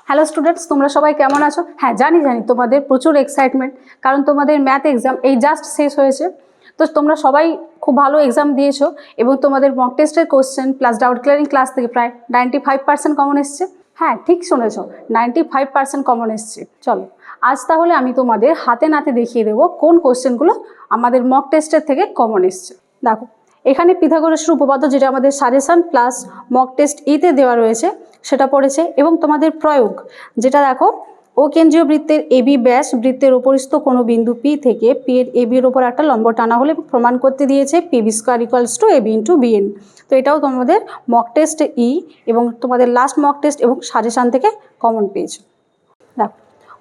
Hello students, তোমরা সবাই কেমন আছো? হ্যাঁ, জানি তোমাদের প্রচুর এক্সাইটমেন্ট, কারণ তোমাদের ম্যাথ এক্সাম এই জাস্ট শেষ হয়েছে। তো তোমরা সবাই খুব ভালো এক্সাম দিয়েছো এবং তোমাদের মক টেস্টের question plus doubt clearing class থেকে প্রায় 95% কমন এসছে। হ্যাঁ, ঠিক শুনেছো, 95% কমন এসছে। চলো আজ তাহলে আমি তোমাদের হাতে নাতে দেখিয়ে দেবো কোন কোশ্চেনগুলো আমাদের মক টেস্টের থেকে কমন এসছে। দেখো, এখানে পিথাগোরাসের উপপাদ্য, যেটা আমাদের সাজেশন প্লাস মক টেস্ট ইতে দেওয়া রয়েছে, সেটা পড়েছে। এবং তোমাদের প্রয়োগ, যেটা দেখো, ও কেন্দ্রীয় বৃত্তের এবি ব্যাস বৃত্তের ওপরিস্থ কোনো বিন্দু পি থেকে পি এর এবির ওপর একটা লম্ব টানা হলে প্রমাণ করতে দিয়েছে PB square equals to AB into BN. তো এটাও তোমাদের মক টেস্ট ই এবং তোমাদের লাস্ট মক টেস্ট এবং সাজেশন থেকে কমন পেয়েছে। দেখো,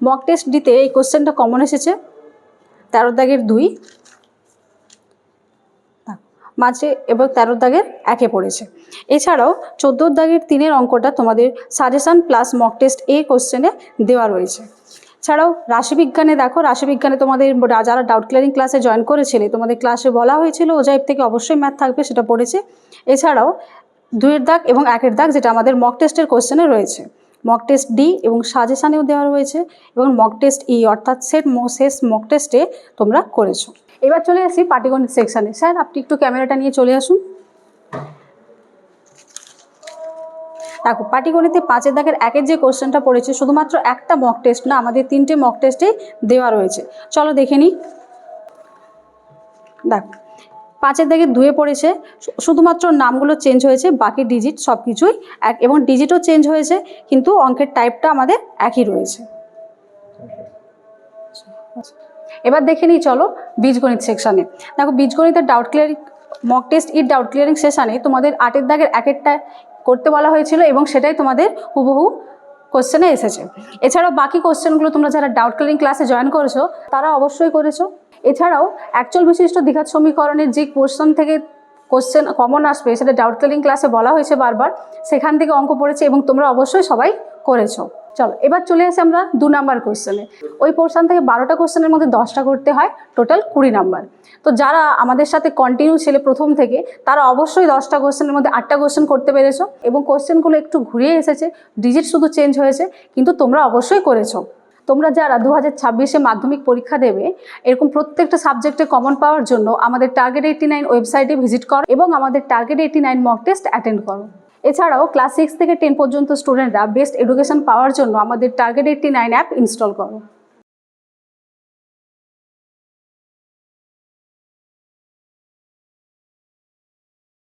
মক টেস্ট ডিতে এই কোশ্চেনটা কমন এসেছে 13 দাগের 2 মাঝে এবং 13 দাগের 1 পড়েছে। এছাড়াও 14 দাগের 3 অঙ্কটা তোমাদের সাজেশন প্লাস মক টেস্ট এ কোশ্চেনে দেওয়া রয়েছে। ছাড়াও রাশিবিজ্ঞানে দেখো, রাশিবিজ্ঞানে তোমাদের যারা ডাউট ক্লিয়ারিং ক্লাসে জয়েন করেছিলে, তোমাদের ক্লাসে বলা হয়েছিল ওজাইব থেকে অবশ্যই ম্যাথ থাকবে, সেটা পড়েছে। এছাড়াও 2 দাগ এবং 1 দাগ, যেটা আমাদের মক টেস্টের কোশ্চেনে রয়েছে। মক টেস্ট ডি এবং সাজেশানেও দেওয়া রয়েছে এবং মক টেস্ট ই অর্থাৎ শেষ মক টেস্টে তোমরা করেছো। এবার চলে আসি পাটিগণিত সেকশানে। স্যার, আপনি একটু ক্যামেরাটা নিয়ে চলে আসুন। দেখো, পাটিগণিতে 5 দাগের 1 যে কোশ্চেনটা পড়েছে, শুধুমাত্র একটা মক টেস্ট না, আমাদের 3টে মক টেস্টে দেওয়া রয়েছে। চলো দেখে নিই। দেখো, 5 দাগের 2 পড়েছে, শুধুমাত্র নামগুলো চেঞ্জ হয়েছে, বাকি ডিজিট সব কিছুই এক, এবং ডিজিটও চেঞ্জ হয়েছে, কিন্তু অঙ্কের টাইপটা আমাদের একই রয়েছে। এবার দেখে নিই চলো বীজগণিত সেকশানে। দেখো, বীজগণিতের ডাউট ক্লিয়ারিং মক টেস্ট ইর ডাউট ক্লিয়ারিং সেশানে তোমাদের 8 দাগের 1টা করতে বলা হয়েছিল এবং সেটাই তোমাদের হুবহু কোশ্চেনে এসেছে। এছাড়াও বাকি কোশ্চেনগুলো তোমরা যারা ডাউট ক্লিয়ারিং ক্লাসে জয়েন করেছো তারা অবশ্যই করেছো। এছাড়াও একচল বিশিষ্ট দ্বিঘাত সমীকরণের যে কোশ্চেন থেকে কোশ্চেন কমন আসবে, সেটা ডাউট ক্লিয়ারিং ক্লাসে বলা হয়েছে বারবার, সেখান থেকে অঙ্ক পড়েছে এবং তোমরা অবশ্যই সবাই করেছো। চলো এবার চলে আসি আমরা 2 নাম্বার কোশ্চেনে। ওই পোর্শন থেকে 12টা কোশ্চেনের মধ্যে 10টা করতে হয়, টোটাল 20 নাম্বার। তো যারা আমাদের সাথে কন্টিনিউ ছিলে প্রথম থেকে, তারা অবশ্যই 10টা কোশ্চেনের মধ্যে 8টা কোশ্চেন করতে পেরেছো এবং কোশ্চেনগুলো একটু ঘুরিয়ে এসেছে, ডিজিট শুধু চেঞ্জ হয়েছে, কিন্তু তোমরা অবশ্যই করেছো। তোমরা যারা 2026-এ মাধ্যমিক পরীক্ষা দেবে, এরকম প্রত্যেকটা সাবজেক্টে কমন পাওয়ার জন্য আমাদের টার্গেট 89 ওয়েবসাইটে ভিজিট করো এবং আমাদের টার্গেট 89 মক টেস্ট অ্যাটেন্ড করো। এছাড়াও ক্লাস 6 থেকে 10 পর্যন্ত স্টুডেন্টরা বেস্ট এডুকেশন পাওয়ার জন্য আমাদের টার্গেট 89 অ্যাপ ইনস্টল করো।